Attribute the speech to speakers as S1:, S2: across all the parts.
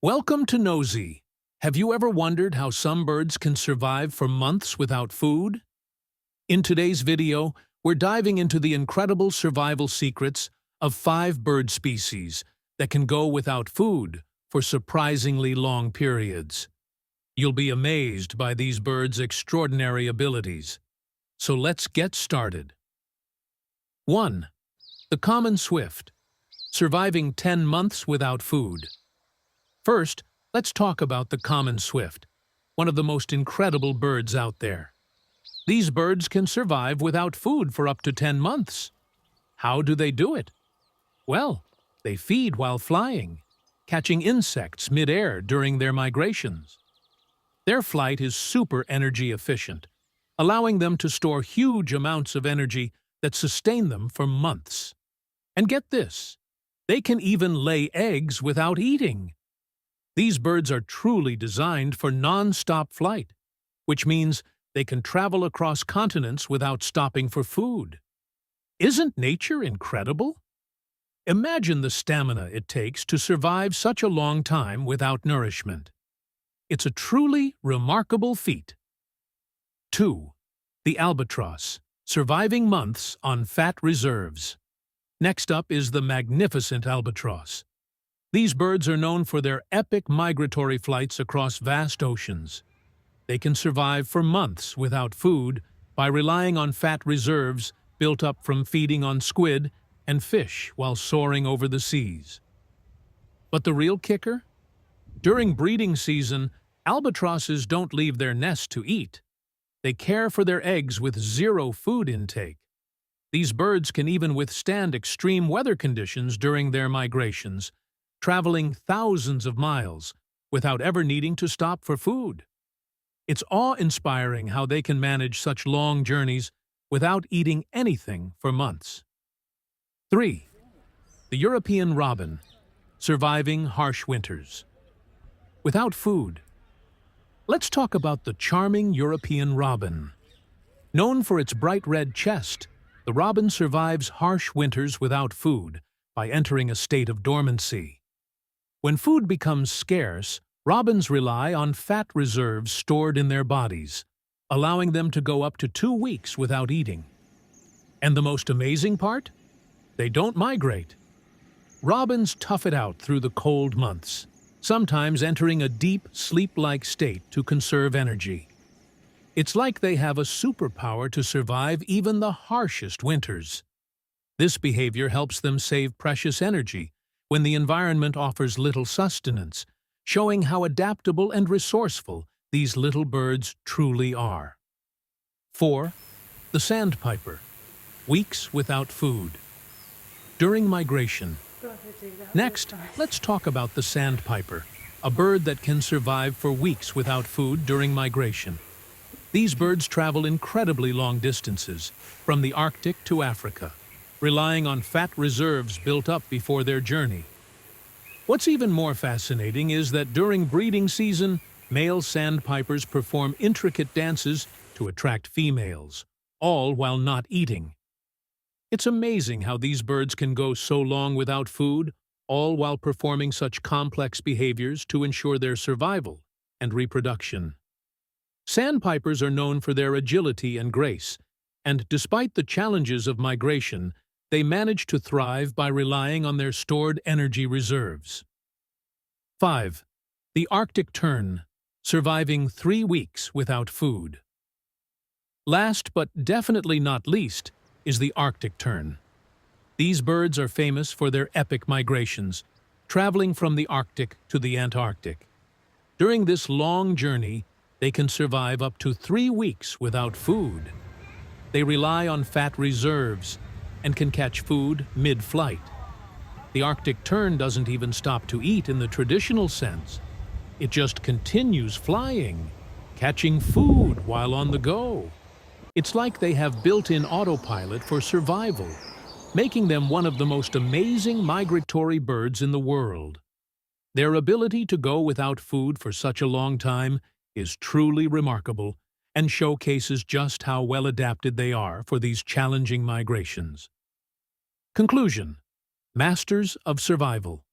S1: Welcome to Nosy. Have you ever wondered how some birds can survive for months without food? In today's video, we're diving into the incredible survival secrets of 5 bird species that can go without food for surprisingly long periods. You'll be amazed by these birds' extraordinary abilities. So let's get started. 1. The common swift, surviving 10 months without food. First, let's talk about the common swift, one of the most incredible birds out there. These birds can survive without food for up to 10 months. How do they do it? Well, they feed while flying, catching insects mid-air during their migrations. Their flight is super energy efficient, allowing them to store huge amounts of energy that sustain them for months. And get this, they can even lay eggs without eating. These birds are truly designed for non-stop flight, which means they can travel across continents without stopping for food. Isn't nature incredible? Imagine the stamina it takes to survive such a long time without nourishment. It's a truly remarkable feat. 2. The albatross, surviving months on fat reserves. Next up is the magnificent albatross. These birds are known for their epic migratory flights across vast oceans. They can survive for months without food by relying on fat reserves built up from feeding on squid and fish while soaring over the seas. But the real kicker? During breeding season, albatrosses don't leave their nest to eat. They care for their eggs with zero food intake. These birds can even withstand extreme weather conditions during their migrations, traveling thousands of miles without ever needing to stop for food. It's awe-inspiring how they can manage such long journeys without eating anything for months. 3. The European robin, surviving harsh winters. Without food. Let's talk about the charming European robin. Known for its bright red chest, the robin survives harsh winters without food by entering a state of dormancy. When food becomes scarce, robins rely on fat reserves stored in their bodies, allowing them to go up to 2 weeks without eating. And the most amazing part? They don't migrate. Robins tough it out through the cold months, sometimes entering a deep, sleep-like state to conserve energy. It's like they have a superpower to survive even the harshest winters. This behavior helps them save precious energy when the environment offers little sustenance, showing how adaptable and resourceful these little birds truly are. 4. The sandpiper, weeks without food. During migration. Next, let's talk about the sandpiper, a bird that can survive for weeks without food during migration. These birds travel incredibly long distances, from the Arctic to Africa, relying on fat reserves built up before their journey. What's even more fascinating is that during breeding season, male sandpipers perform intricate dances to attract females, all while not eating. It's amazing how these birds can go so long without food, all while performing such complex behaviors to ensure their survival and reproduction. Sandpipers are known for their agility and grace, and despite the challenges of migration, they manage to thrive by relying on their stored energy reserves. 5. The Arctic Tern, surviving 3 weeks without food. Last but definitely not least is the Arctic Tern. These birds are famous for their epic migrations, traveling from the Arctic to the Antarctic. During this long journey, they can survive up to 3 weeks without food. They rely on fat reserves and can catch food mid-flight. The Arctic tern doesn't even stop to eat in the traditional sense. It just continues flying, catching food while on the go. It's like they have built-in autopilot for survival, making them one of the most amazing migratory birds in the world. Their ability to go without food for such a long time is truly remarkable and showcases just how well adapted they are for these challenging migrations. Conclusion: Masters of survival.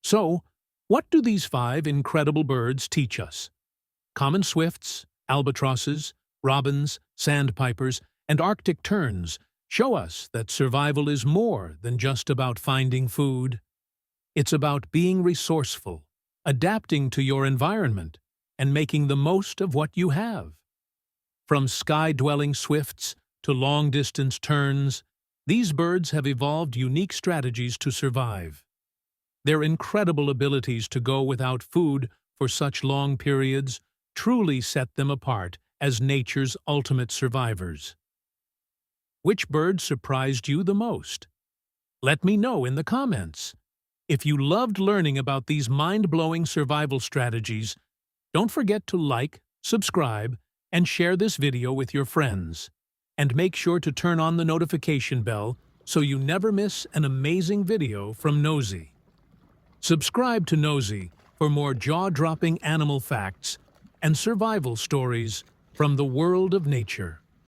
S1: So, What do these 5 incredible birds teach us? Common swifts, albatrosses, robins, sandpipers, and Arctic terns show us that survival is more than just about finding food. It's about being resourceful, adapting to your environment, and making the most of what you have. From sky-dwelling swifts to long-distance terns, these birds have evolved unique strategies to survive. Their incredible abilities to go without food for such long periods truly set them apart as nature's ultimate survivors. Which bird surprised you the most? Let me know in the comments. If you loved learning about these mind-blowing survival strategies, don't forget to like, subscribe, and share this video with your friends. And make sure to turn on the notification bell so you never miss an amazing video from Nosy. Subscribe to Nosy for more jaw-dropping animal facts and survival stories from the world of nature.